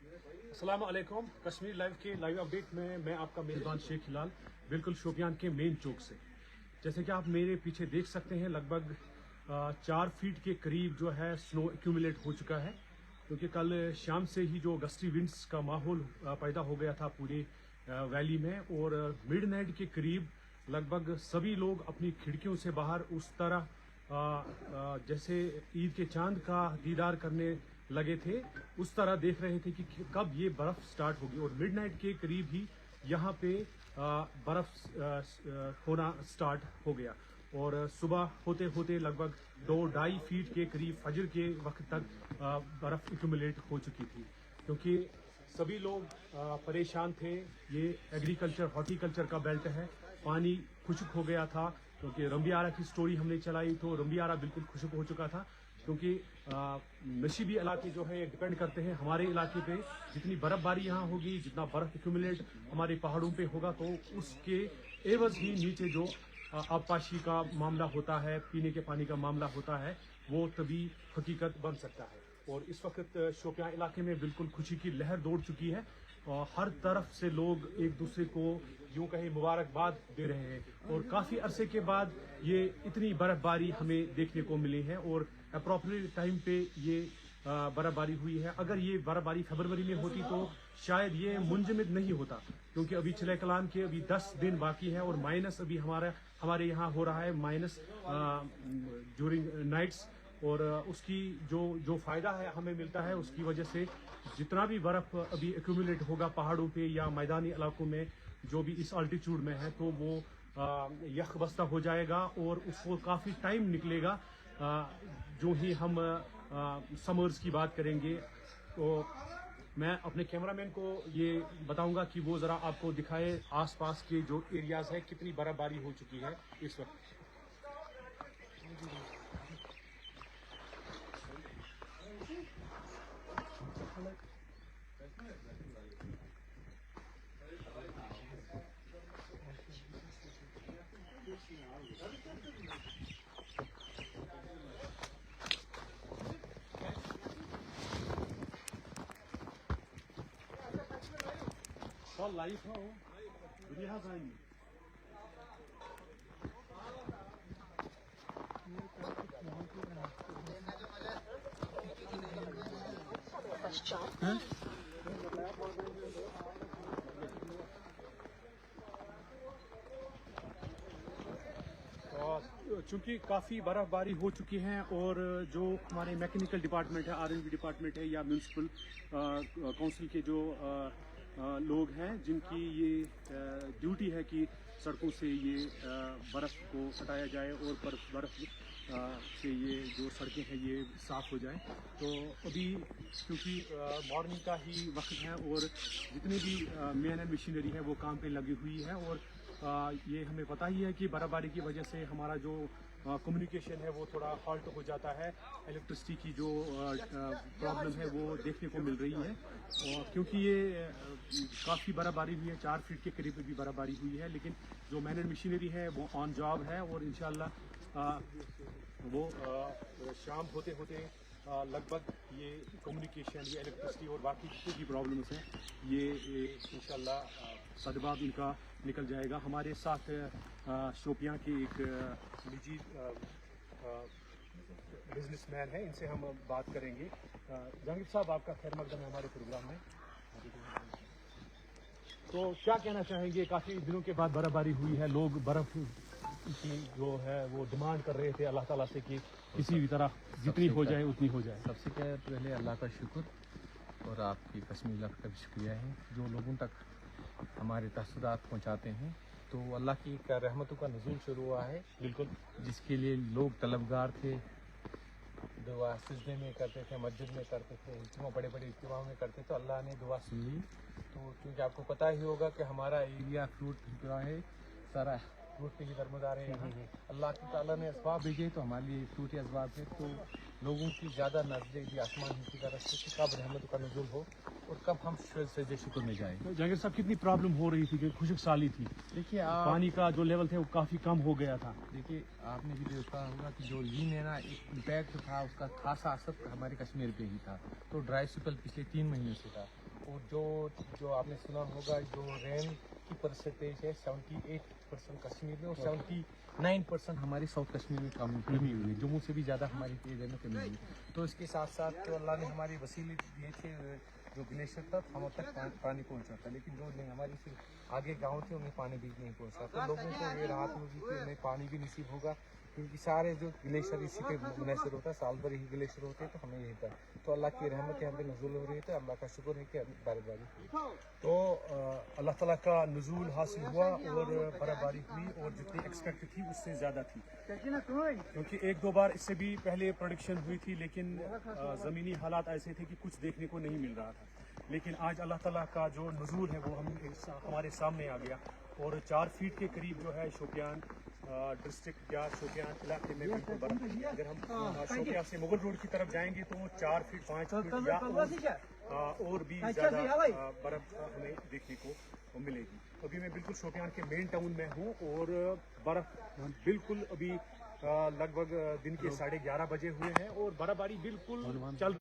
अस्सलाम वालेकुम। कश्मीर लाइव के लाइव अपडेट में मैं आपका मेज़बान शेख हिलाल, बिल्कुल शोपियान के मेन चौक से। जैसे कि आप मेरे पीछे देख सकते हैं, लगभग 4 फीट के करीब जो है स्नो एक्यूमुलेट हो चुका है, क्योंकि कल शाम से ही जो गस्टी विंड्स का माहौल पैदा हो गया था पूरे वैली में, और मिडनाइट के करीब लगभग सभी लोग अपनी खिड़कियों से बाहर उस तरह जैसे ईद के चांद का दीदार करने लगे थे, उस तरह देख रहे थे कि कब ये बर्फ स्टार्ट होगी। और मिडनाइट के करीब ही यहाँ पे बर्फ होना स्टार्ट हो गया, और सुबह होते होते लगभग 2-2.5 फीट के करीब फजर के वक्त तक बर्फ एक्यूमुलेट हो चुकी थी, क्योंकि सभी लोग परेशान थे। ये एग्रीकल्चर हॉर्टिकल्चर का बेल्ट है, पानी खुश्क हो गया था, क्योंकि रंबियारा की स्टोरी हमने चलाई तो रंबियारा बिल्कुल खुश्क हो चुका था, क्योंकि नशीबी इलाके जो है डिपेंड करते हैं हमारे इलाके पे। जितनी बर्फबारी यहाँ होगी, जितना बर्फ एक्यूमुलेट हमारे पहाड़ों पे होगा, तो उसके एवज ही नीचे जो आबपाशी का मामला होता है, पीने के पानी का मामला होता है, वो तभी हकीकत बन सकता है। और इस वक्त शोपियां इलाके में बिल्कुल खुशी की लहर दौड़ चुकी है, और हर तरफ से लोग एक दूसरे को यूं कहीं मुबारकबाद दे रहे हैं। और काफ़ी अरसे के बाद ये इतनी बर्फबारी हमें देखने को मिली है, और अप्रोप्रिएट टाइम पे ये बर्फबारी हुई है। अगर ये बर्फबारी फरवरी में होती तो शायद ये मुंजमद नहीं होता, क्योंकि अभी चिले कलान के अभी 10 दिन बाकी है, और माइनस अभी हमारे यहाँ हो रहा है, माइनस ड्यूरिंग नाइट्स। और उसकी जो फायदा है हमें मिलता है, उसकी वजह से जितना भी बर्फ अभी एक्यूमुलेट होगा पहाड़ों पे या मैदानी इलाकों में जो भी इस अल्टीट्यूड में है, तो वो यख बस्ता हो जाएगा, और उसको काफ़ी टाइम निकलेगा। जो ही हम समर्स की बात करेंगे, तो मैं अपने कैमरामैन को ये बताऊंगा कि वो ज़रा आपको दिखाए आसपास के जो एरियाज़ है कितनी बर्फबारी हो चुकी है इस वक्त। लाइफ हो दुनिया जाएंगी। चूंकि काफ़ी बर्फबारी हो चुकी है, और जो हमारे मैकेनिकल डिपार्टमेंट है, R&B डिपार्टमेंट है, या म्यूनसिपल काउंसिल के जो लोग हैं जिनकी ये ड्यूटी है कि सड़कों से ये बर्फ़ को हटाया जाए और बर्फ़ से ये जो सड़कें हैं ये साफ़ हो जाएं। तो अभी क्योंकि मॉर्निंग का ही वक्त है, और जितनी भी मैन एंड मशीनरी है वो काम पे लगी हुई है, और ये हमें पता ही है कि बर्फबारी की वजह से हमारा जो कम्युनिकेशन है वो थोड़ा हॉल्ट हो जाता है। इलेक्ट्रिसिटी की जो प्रॉब्लम है वो देखने को मिल रही है, और क्योंकि ये काफ़ी बर्फबारी हुई है, 4 फीट के करीब भी बर्फबारी हुई है, लेकिन जो मैन एंड मशीनरी है वो ऑन जॉब है, और इंशाल्लाह वो शाम होते होते लगभग ये कम्युनिकेशन, ये इलेक्ट्रिसिटी और बाकी जितनी भी प्रॉब्लम्स हैं ये इंशाल्लाह सदबाब इनका निकल जाएगा। हमारे साथ शोपियां के एक निजी बिजनेसमैन है, इनसे हम बात करेंगे। जहांगीर साहब, आपका खैर मकदम है हमारे प्रोग्राम में। तो क्या कहना चाहेंगे, काफ़ी दिनों के बाद बर्फबारी हुई है, लोग बर्फ़ की जो है वो डिमांड कर रहे थे अल्लाह ताला से कि किसी भी तरह जितनी हो जाए उतनी हो जाए। सबसे पहले अल्लाह का शुक्र, और आपकी कश्मीर लाइव का भी शुक्रिया है जो लोगों तक हमारे तसव्वुरात पहुंचाते हैं। तो अल्लाह की रहमतों का नुज़ूल शुरू हुआ है, बिल्कुल, जिसके लिए लोग तलबगार थे, दुआ सिजदे में करते थे, मस्जिद में करते थे, इज्तिमा बड़े बड़े इज्तिमा में करते, तो अल्लाह ने दुआ सुन ली। तो क्योंकि आपको पता ही होगा कि हमारा एरिया फ्रूट का है, सारा फ्रूट के ही दरमदार है यहाँ। अल्लाह ताला ने असबाब भेजे तो हमारे लिए फ्रूट के असबाब थे, तो लोगों की ज़्यादा नजरें भी आसमान की तरफ से कि कब रहमत का नुज़ूल हो और कब हम सजदे शुक्र में जाएं। तो जहांगीर साहब, कितनी प्रॉब्लम हो रही थी कि खुशक साली थी, देखिए पानी का जो लेवल था वो काफ़ी कम हो गया था। देखिए आपने भी देखा होगा कि जो लीन है ना, एक इम्पैक्ट था उसका खासा असर हमारे कश्मीर पे ही था। तो ड्राई स्पेल पिछले 3 महीनों से था, और जो आपने सुना होगा जो रेन की परसेंटेज है 78% कश्मीर में और 79% हमारे साउथ कश्मीर में कमी हुई है। जम्मू से भी ज़्यादा हमारे एरिया में कमी हुई। तो इसके साथ साथ तो अल्लाह ने हमारे वसीले दिए थे, जो ग्लेशियर था वहाँ तक पानी पहुँचा था, लेकिन जो नहीं हमारी फिर आगे गाँव थे उन्हें पानी भी नहीं पहुँचा। तो लोगों को ये राहत होगी कि उन्हें पानी भी नसीब होगा, क्योंकि सारे जो ग्लेशियर इसी पे मुनहसर होता है, साल भर ही ग्लेशियर होते हैं, तो हमें यही था। तो अल्लाह की रहमत यहाँ पे नज़ुल हो रही है, तो अल्लाह का शुक्र है कि बर्फबारी हुई। तो अल्लाह ताला का नुज़ूल हासिल हुआ और बर्फबारी हुई और जितनी एक्सपेक्ट थी उससे ज़्यादा थी, क्योंकि एक दो बार इससे भी पहले प्रोडिक्शन हुई थी, लेकिन ज़मीनी हालात ऐसे थे कि कुछ देखने को नहीं मिल रहा था। लेकिन आज अल्लाह ताला का जो नुज़ूल है वो हमारे सामने आ गया और 4 फीट के करीब जो है शोपियान डिस्ट्रिक्ट या शोपियान इलाके में बिल्कुल बर्फ है। अगर हम शोपियान से मुगल रोड की तरफ जाएंगे तो 4 फीट 5 फीट या और भी ज़्यादा बर्फ हमें देखने को मिलेगी। अभी मैं बिल्कुल शोपियान के मेन टाउन में हूँ और बर्फ बिल्कुल अभी लगभग दिन के 11:30 बजे हुए हैं और बर्फबारी बिल्कुल चल